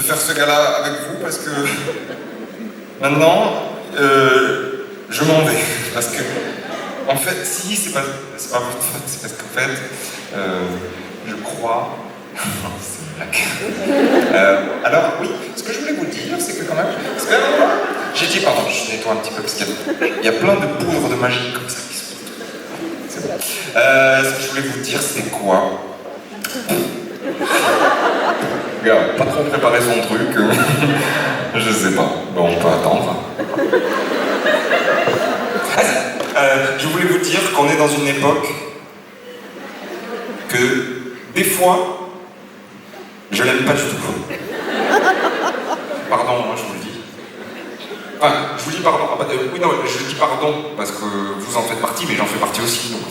faire ce gars-là avec vous parce que maintenant, je m'en vais. Parce que, en fait, si, c'est pas votre faute, c'est parce qu'en fait, je crois. C'est une blague. Alors, oui, ce que je voulais vous dire, c'est que quand même. Parce que, j'ai dit, pardon, je nettoie un petit peu parce qu'il y a plein de poudre de magie comme ça qui se foutent. C'est bon. Ce que je voulais vous dire, c'est quoi? Regarde, pas trop préparé son truc. Je sais pas. Bon, on peut attendre. Je voulais vous dire qu'on est dans une époque que, des fois, je l'aime pas du tout. Pardon, je vous le dis. Enfin, je vous dis pardon. Oui, non, je dis pardon parce que vous en faites partie, mais j'en fais partie aussi. Donc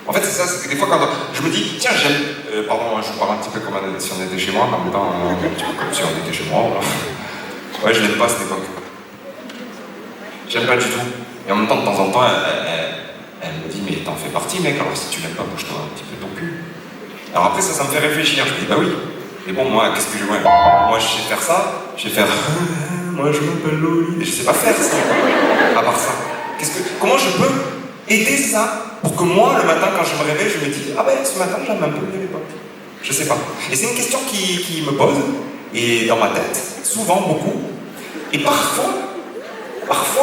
en fait c'est ça, c'est que des fois quand je me dis, tiens, j'aime. Pardon, je vous parle un petit peu comme si on était chez moi, mais en même temps, un petit peu comme si on était chez moi. Ouais, je l'aime pas cette époque. J'aime pas du tout. Et en même temps, de temps en temps, elle me dit, mais t'en fais partie, mec, alors si tu l'aimes pas, bouge-toi un petit peu ton cul. Alors après, ça me fait réfléchir. Je me dis, bah oui. Mais bon, moi, qu'est-ce que je veux? Moi, je sais faire ça. Je sais faire. Moi, je m'appelle Loli. Et je sais pas faire ça. À part ça. Comment je peux aider ça pour que moi, le matin, quand je me réveille, je me dis, ah ben, ce matin, j'aime un peu mieux l'époque. Je sais pas. Et c'est une question qui me pose, et dans ma tête, souvent, beaucoup. Et parfois,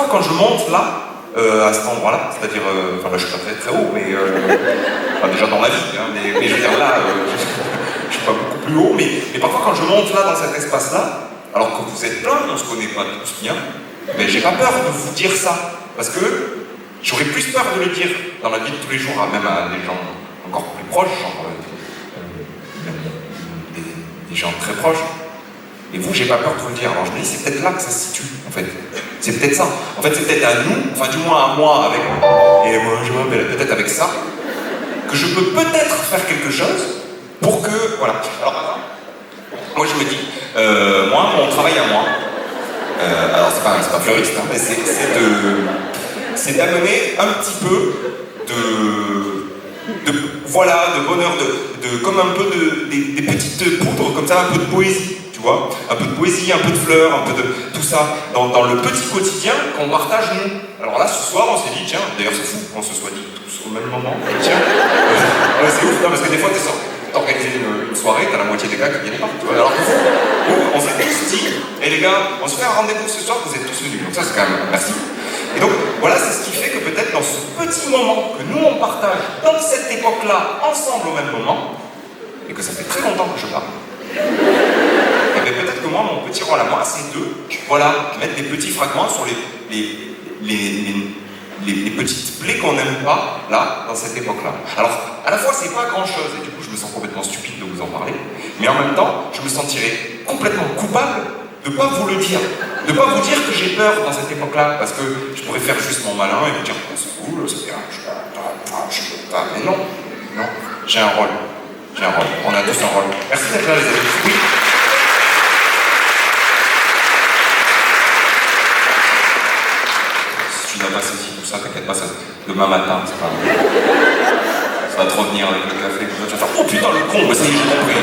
quand je monte là, à cet endroit-là, c'est-à-dire, enfin là je suis pas très haut, mais enfin, déjà dans ma vie, hein, mais je veux dire là, je suis pas beaucoup plus haut, mais parfois quand je monte là dans cet espace-là, alors que vous êtes plein, on se connaît pas tous bien, ben j'ai pas peur de vous dire ça, parce que j'aurais plus peur de le dire dans la vie de tous les jours, même à des gens encore plus proches, genre des gens très proches. Et vous, j'ai pas peur de vous le dire. Alors je me dis, c'est peut-être là que ça se situe, en fait. C'est peut-être ça. En fait, c'est peut-être à nous, enfin du moins à moi, avec... Et moi, je m'appelle peut-être avec ça, que je peux peut-être faire quelque chose pour que... Voilà. Alors, moi je me dis, moi, mon travail à moi, alors c'est pas fleuriste, hein, mais c'est d'amener un petit peu de bonheur, comme un peu des petites poudres, comme ça, un peu de poésie. Tu vois, un peu de poésie, un peu de fleurs, un peu de tout ça, dans le petit quotidien qu'on partage nous. Alors là, ce soir, on s'est dit, tiens, d'ailleurs c'est fou qu'on se soit dit tous au même moment, tiens, ouais, c'est ouf, non, parce que des fois, t'organises une soirée, t'as la moitié des gars qui viennent pas, tu vois, alors que nous, on s'est tous dit, et les gars, on se fait un rendez-vous ce soir, vous êtes tous venus, donc ça c'est quand même, merci. Et donc, voilà, c'est ce qui fait que peut-être dans ce petit moment que nous on partage, dans cette époque-là, ensemble au même moment, et que ça fait très longtemps que je parle, et bien peut-être que moi, mon petit rôle à moi, c'est de, voilà, mettre des petits fragments sur les petites plaies qu'on n'aime pas, là, dans cette époque-là. Alors, à la fois, c'est pas grand-chose, et du coup, je me sens complètement stupide de vous en parler, mais en même temps, je me sentirais complètement coupable de pas vous le dire. De pas vous dire que j'ai peur dans cette époque-là, parce que je pourrais faire juste mon malin et me dire, oh, c'est cool, c'est bien, je peux pas, mais non, j'ai un rôle. On a tous un rôle. Merci d'être là, les amis. Oui. Si tu n'as pas saisi tout ça, t'inquiète pas, demain matin, c'est pas grave. Ça va te revenir avec le café, tu vas faire, oh putain, le con, ça y est, j'ai compris.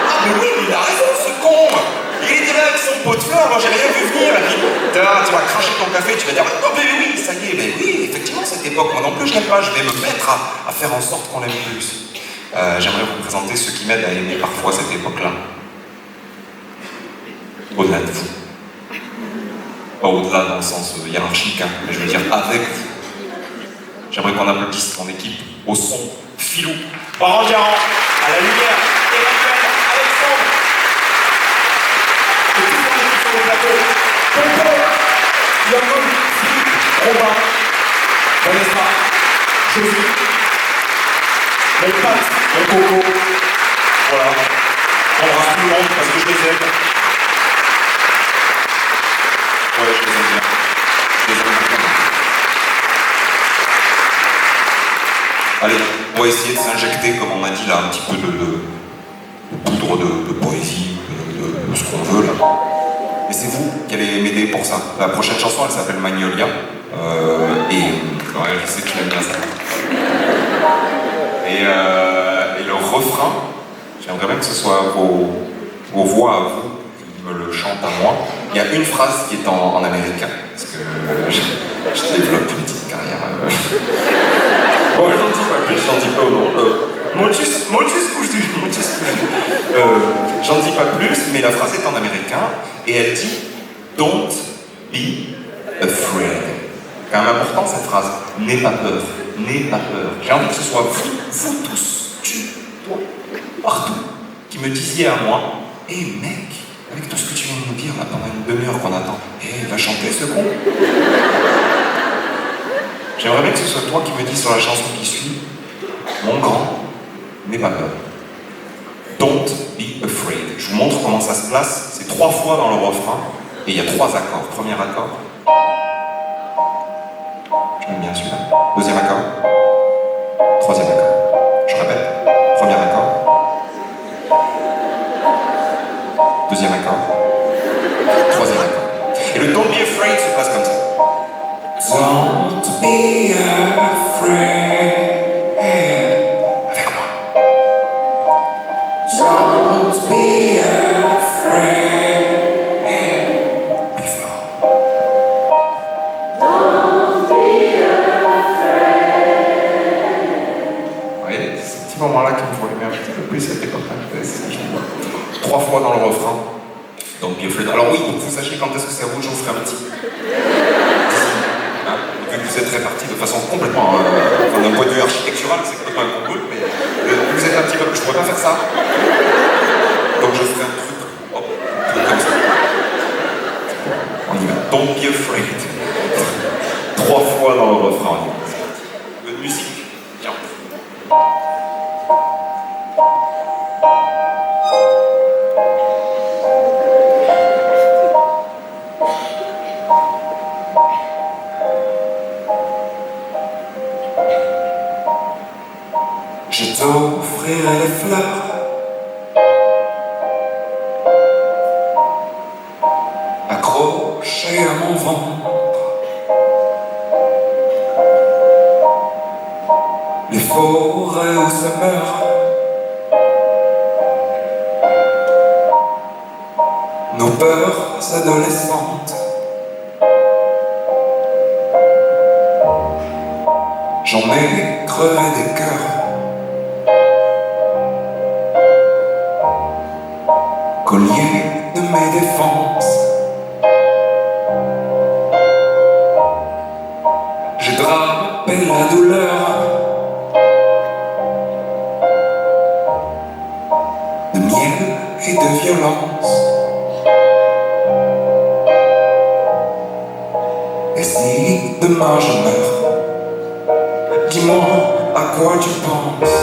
Ah, mais oui, mais il a raison, ce con. Il était là avec son pot de fleurs, moi j'ai rien vu venir. Et puis, tu vas cracher ton café, tu vas dire, oh, mais oui, ça y est, mais oui, effectivement, cette époque, moi non plus, je l'aime pas, je vais me mettre à faire en sorte qu'on l'aime plus. J'aimerais vous présenter ceux qui m'aident à aimer parfois cette époque-là. Au-delà de vous. Pas au-delà dans le sens hiérarchique, hein, mais je veux dire avec vous. J'aimerais qu'on applaudisse mon équipe au son, Philou, Barandian, à la lumière, Emmanuel, Alexandre, et tout le monde qui sont au plateau. Tonton, Yacoub, Philippe, Robin, Vanessa, Josie, mon Pat, mon Coco, voilà. J'embrasse tout le monde parce que je les aime. Ouais, je les aime bien. Je les aime beaucoup. Allez, on va essayer de s'injecter, comme on a dit là, un petit peu de poudre de poésie, de ce qu'on veut là. Et c'est vous qui allez m'aider pour ça. La prochaine chanson, elle s'appelle Magnolia. Et ouais, je sais que tu aimes bien ça. Et le refrain, j'aimerais bien que ce soit vos voix à vous me le chante à moi. Il y a une phrase qui est en américain, parce que je développe une petite carrière. Bon, j'en dis pas plus, j'en dis pas au nom. J'en dis pas plus, mais la phrase est en américain, et elle dit « Don't be afraid ». C'est quand même important cette phrase. N'aie pas peur, n'aie pas peur. J'ai envie que ce soit vous tous, tu, toi, partout, qui me disiez à moi « Hé mec, avec tout ce que tu viens de nous dire là pendant une demi-heure qu'on attend, va chanter ce con ». J'aimerais bien que ce soit toi qui me dis sur la chanson qui suit « Mon grand, n'aie pas peur ». Don't be afraid. Je vous montre comment ça se place. C'est 3 fois dans le refrain et il y a 3 accords. Premier accord. J'aime bien celui-là. Deuxième accord. Troisième accord. Je répète. Premier accord. Deuxième accord. Troisième accord. Et le Don't be afraid se passe comme ça. Don't be afraid. Avec moi. Don't be afraid. Plus fort. Don't be afraid. Vous voyez, c'est ce petit moment-là qui me faut aimer un petit peu plus cette époque. 3 fois dans le refrain. Don't be afraid. Alors oui, pour que vous sachiez quand est-ce que c'est rouge, je vous ferai un petit. Hein, vu que vous êtes répartis de façon complètement. D'un point de vue architectural, c'est complètement un concours, mais vous êtes un petit peu. Je pourrais pas faire ça. Donc je ferai un truc. Hop, comme ça. On y va. Don't be afraid. 3 fois dans le refrain. Bonne musique. Tiens. Je t'offrirai les fleurs, accrochées à mon ventre, les forêts où se meurent nos peurs adolescentes. J'en ai crevé des cœurs, collier de mes défenses. J'ai drapé la douleur de miel et de violence. Et si demain je meurs, dis-moi à quoi tu penses.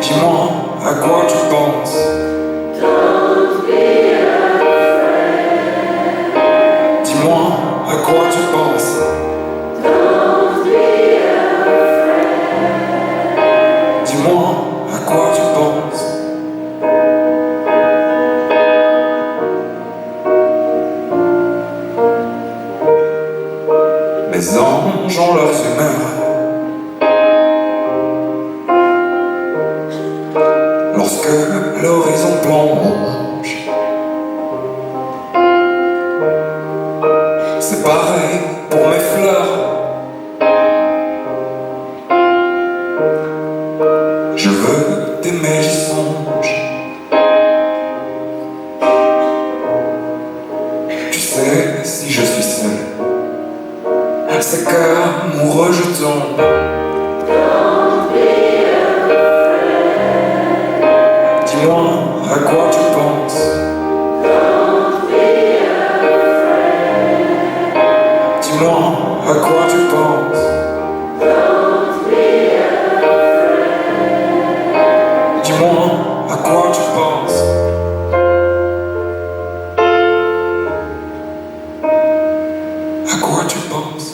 Dis-moi à quoi tu penses. Don't be afraid. Dis-moi à quoi tu penses. Don't be afraid. Dis-moi à quoi tu penses. Les anges ont leurs humeurs. Lorsque l'horizon plonge, c'est pareil pour mes fleurs. Je veux t'aimer, j'y songe. Tu sais, si je suis seul, c'est qu'amoureux je tombe. Dis-moi à quoi tu penses. Don't be afraid. Dis-moi à quoi tu penses. Don't be afraid. Dis-moi à quoi tu penses. À quoi tu penses.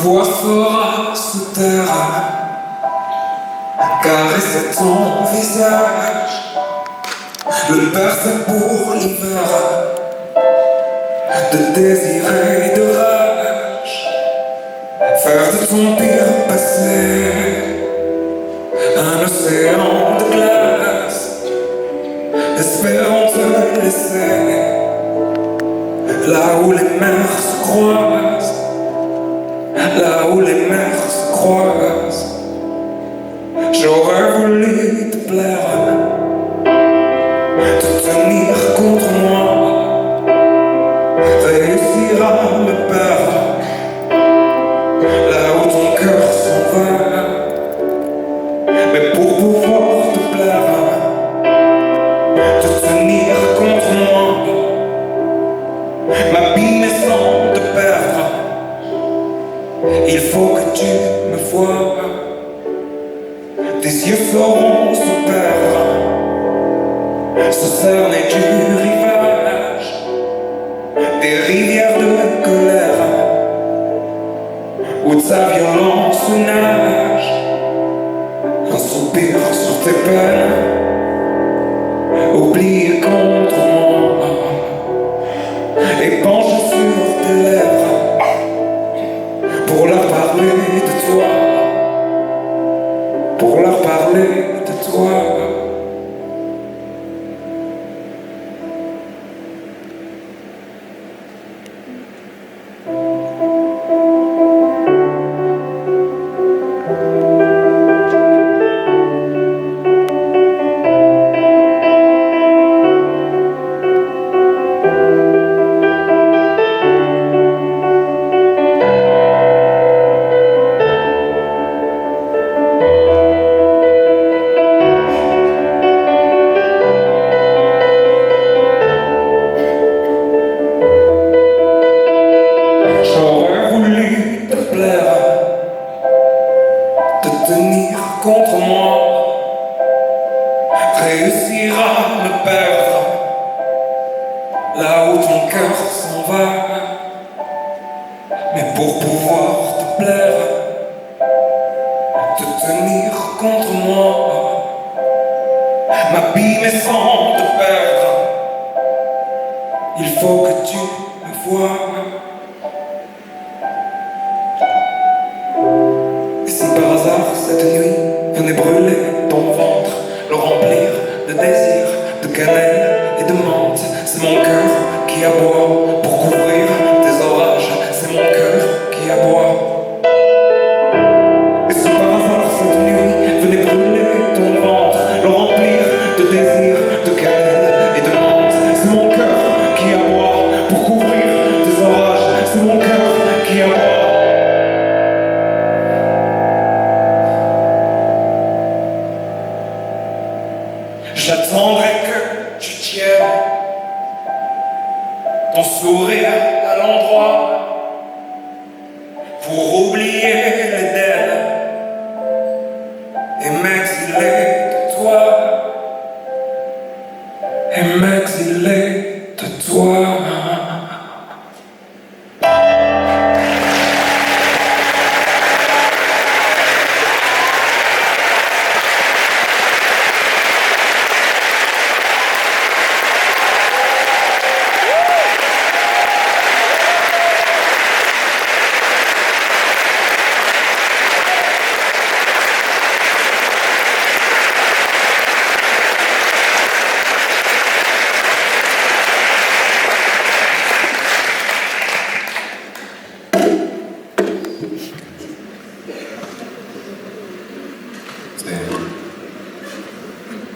voix fera se taire, caresser ton visage, le bercer pour l'hiver, de désir et de rage, faire de ton pire passé un océan de glace, espérant te laisser là où les mers se croisent, là où les mers se croisent. J'aurais voulu te plaire, te tenir contre moi, réussir à me perdre là où ton cœur s'en va. Mais pour pouvoir te plaire, te tenir contre moi, m'abîmer sans te perdre, il faut que tu me voies. Tes yeux sauront se perdre, se cerner du rivage, des rivières de colère, où ta violence nage. Un soupir sur tes peines, oublié contre moi, et penché sur tes lèvres, pour leur parler de toi, pour leur parler de toi. Contre moi, réussir à me perdre là où ton cœur s'en va. Mais pour pouvoir te plaire, te tenir contre moi, m'abîmer sans te perdre, il faut que tu me voies. Et si par hasard cette nuit venez brûler ton ventre, le remplir de désir, de cannelle et de menthe, c'est mon cœur qui aboie pour couvrir tes orages, c'est mon cœur qui aboie. Et si par hasard cette nuit venez brûler ton ventre, le remplir de désir, de cannelle et de menthe, c'est mon cœur qui aboie pour couvrir tes orages, c'est mon cœur qui aboie. J'attendrai que tu tiennes ton sourire à l'endroit pour oublier les dettes et m'exiler de toi, et m'exiler de toi.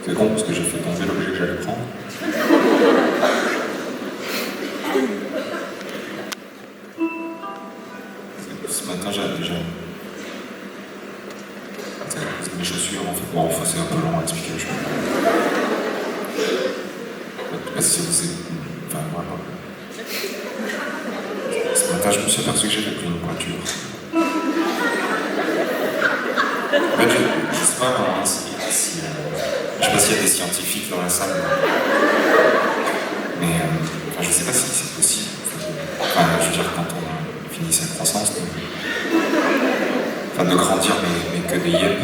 C'est con parce que j'ai fait tomber l'objet que j'allais prendre. Ce matin, j'avais déjà. Mes chaussures, en fait, bon, c'est un peu long à expliquer, je crois. En tout cas, si vous êtes. Enfin, voilà. Ce matin, je me suis aperçu que j'avais pris une voiture. En fait, je sais pas comment si je sais pas s'il y a des scientifiques dans la salle, mais enfin, je sais pas si c'est possible. Enfin, je veux dire, quand on finit sa croissance, Enfin, de grandir, mais que des yeux.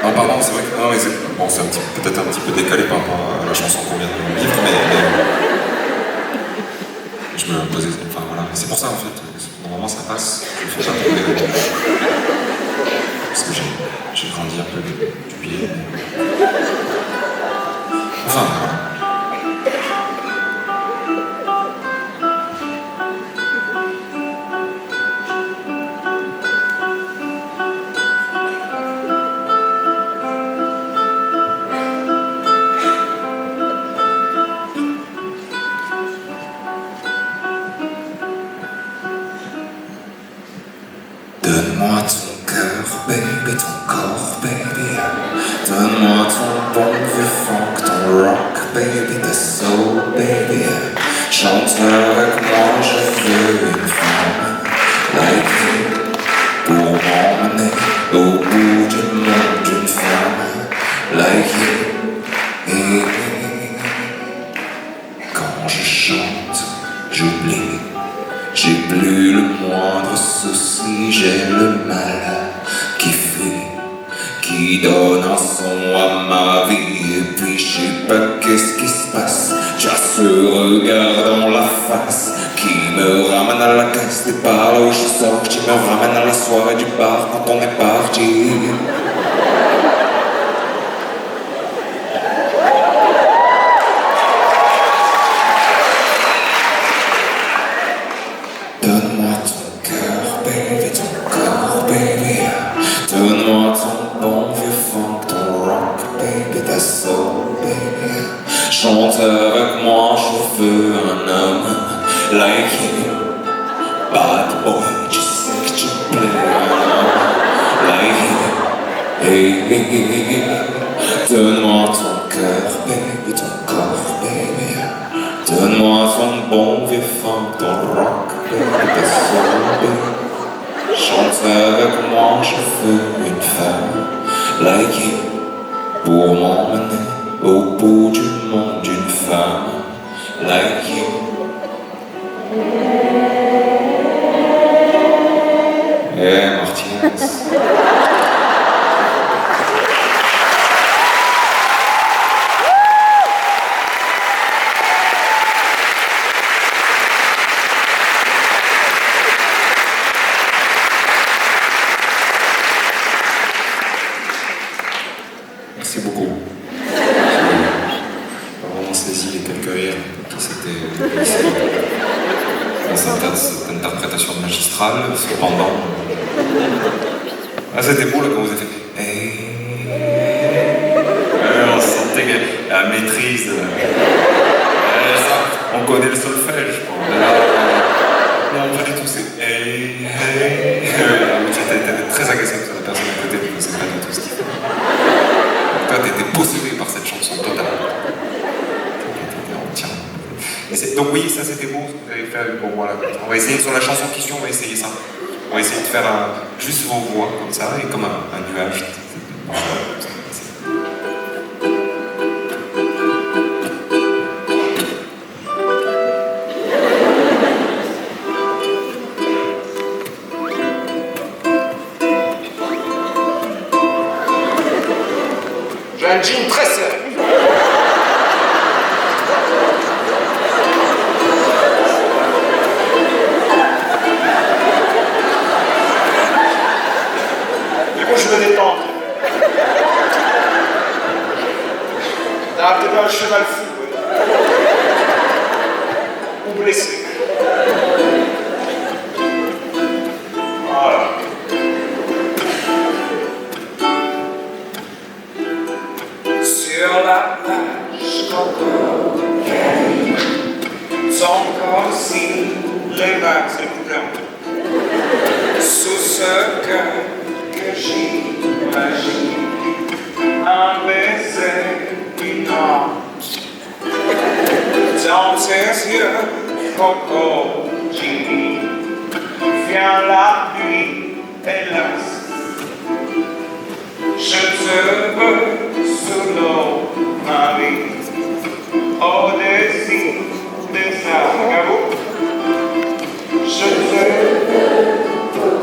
Non, pardon, c'est vrai que non, mais c'est peut-être un petit peu décalé par rapport à la chanson qu'on vient de vivre, mais je me posais. Enfin voilà, c'est pour ça en fait. Normalement ça passe. Je fais pas tomber parce que j'ai grandi un peu du pied. Enfin voilà. Donne-moi ton cœur, baby, ton corps, baby. Donne-moi ton bon vieux funk, ton rock, baby, ta soul, baby. Chante avec moi, je veux une femme like you pour m'emmener au bout du monde, une femme like you. Et quand je chante, j'oublie. J'ai plus le moindre souci, j'ai le mal qui fait, qui donne un son à ma vie. Et puis je sais pas qu'est-ce qui se passe, j'ai ce regard dans la face qui me ramène à la caisse des bars là où je sors, qui me ramène à la soirée du bar quand on est parti. Donne-moi ton cœur, baby, ton corps, baby. Donne-moi ton bon vieux funk, ton rock, baby, ta soul, baby. Chante avec moi, je veux un homme like you. Bad boy, je sais que tu plais, un homme like you. Hey, hey, hey, hey. Donne-moi ton cœur, baby, ton corps, baby. Donne-moi ton bon vieux funk, ton rock, baby, ta soul, baby. Chante avec moi, je veux une femme like you pour m'emmener au bout du monde, une femme like you. Hey Martinez. Merci beaucoup. J'ai vraiment saisi les quelques rires qui s'étaient glissés dans cette interprétation magistrale. Cependant, c'était beau là quand vous avez fait. Hey. On sentait la maîtrise. Ça, on connaît le solfège. Non, pas du tout, c'est hey, hey. J'étais très agacé de la personne à côté, mais c'est pas du tout ce qu'il fait. Toi, t'étais possédé par cette chanson totalement. Donc oui, ça c'était beau ce que vous avez fait pour moi là. On va essayer sur la chanson qui suit, on va essayer ça. On va essayer de faire juste vos voix comme ça, et comme un nuage. J'ai un jean très serré. Mais moi je me détends. T'as peut-être un cheval fou. Ouais. Ou blessé. Voilà. Sur la plage, encore son corps si les vagues s'écoutent sous ce cœur que j'imagine un baiser inouï dans ses yeux, Coco Gini. Vient la nuit, hélas, je te veux sous l'eau, ma vie, au-dessus des arcabots. Je te veux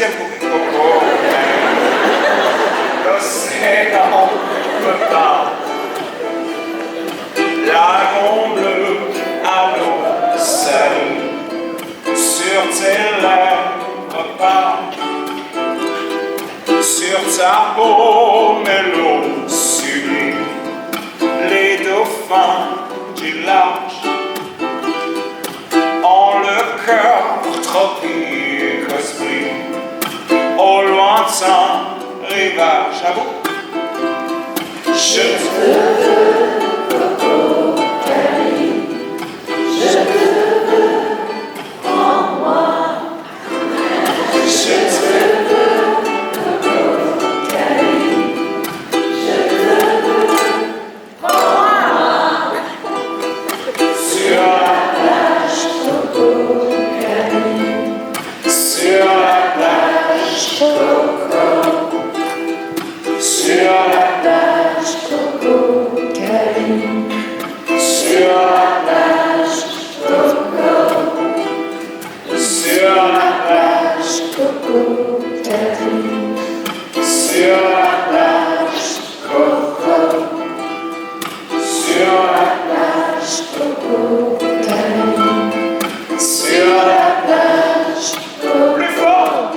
tiempo de coco, l'océan me parle. Lagon bleu à l'eau salée, sur tes lèvres parle. Sur ta peau, mélo sublime, les dauphins du large ont le cœur tropique esprit au lointain rivage. À vous, je te veux, Coco Cali, je te veux en moi, je te veux, Coco Cali, je te veux en moi, sur la plage Coco Cali, sur la plage Coco, sur la plage Coco Cali, sur la plage Coco, sur la plage Coco Cali, sur la plage Coco, sur la plage Coco Cali, sur la plage Coco. Plus fort!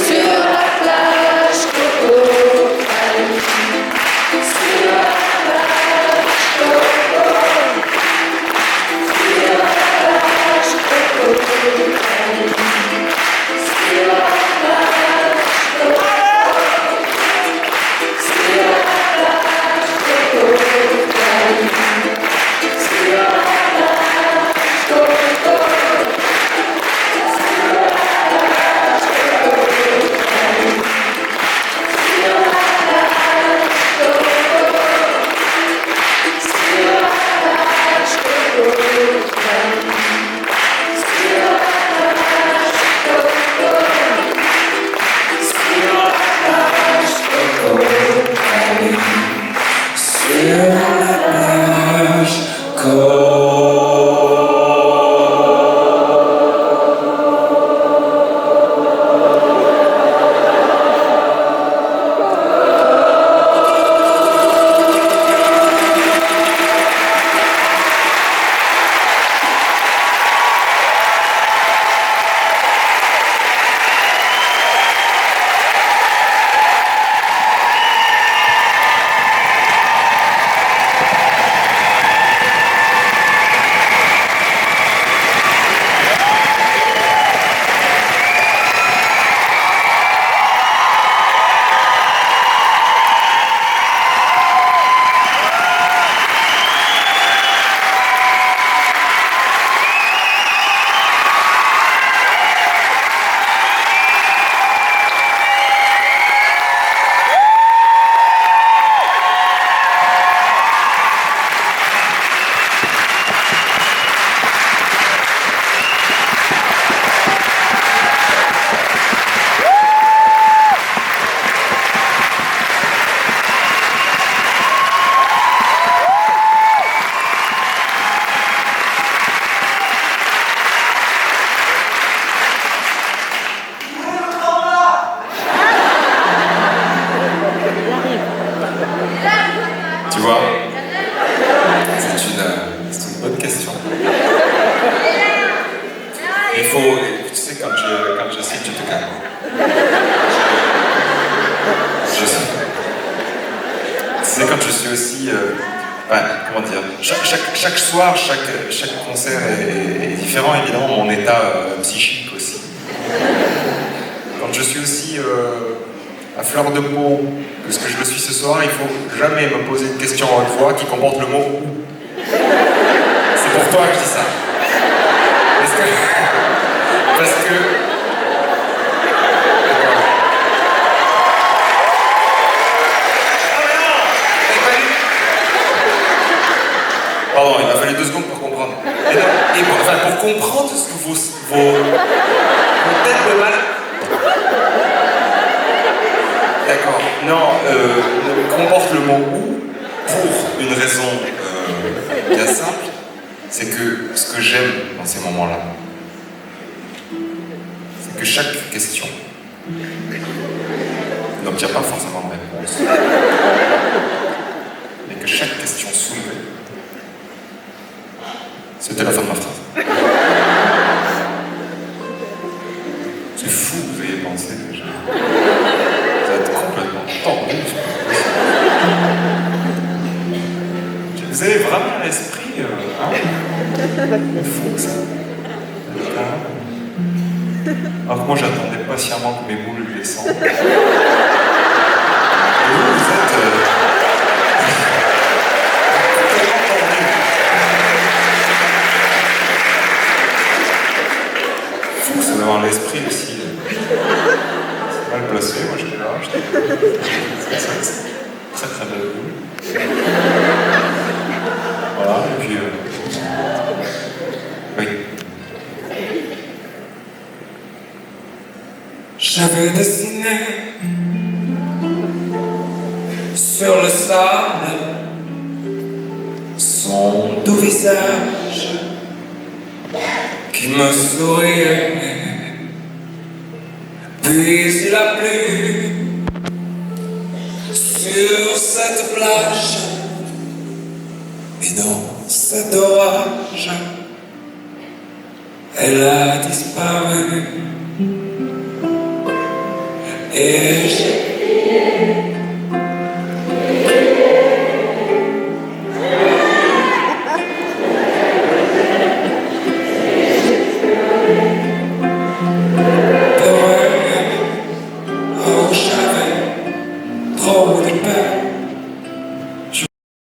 Sur la plage Coco Cali, sur la plage Coco, sur la plage Coco Cali, sur la plage Coco, sur la plage Coco Cali, sur la plage Coco, sur la plage Coco Cali, sur la plage Coco, sur la plage Coco Cali, sur la plage Coco, sur la plage Coco Cali, Sur la plage Coco. Tu vois, c'est une bonne question. Il faut, tu sais, quand je cite, tu te calmes. Je sais. Tu sais, quand je suis aussi, comment dire, chaque soir, chaque concert est différent, évidemment, mon état psychique aussi. Quand je suis aussi à fleur de peau que ce que je le suis ce soir, il faut jamais me poser une question en haute voix qui comporte le mot « ou ». C'est pour toi que je dis ça. Parce que... Pardon, il m'a fallu 2 secondes pour comprendre. Pour comprendre ce que vos têtes de mal... D'accord. Non, comporte le mot « ou » pour une raison bien simple, c'est que ce que j'aime dans ces moments-là, c'est que chaque question n'obtient pas forcément de réponse, mais que chaque question soulevée, c'était la fin de ma phrase. C'est fou, vous ayez pensé déjà. Vous êtes complètement tordu. Vous avez vraiment l'esprit, hein? C'est fou ça. Alors que moi j'attendais patiemment que mes boules descendent. Et vous, vous êtes complètement tordu. Fou, c'est d'avoir l'esprit aussi. C'est mal placé, moi j'étais là, c'est très belle boule. Voilà, et puis... oui. J'avais dessiné sur le sable son doux visage qui me souriait. Puis il a plu sur cette plage et dans cet orage, elle a disparu. Et j'ai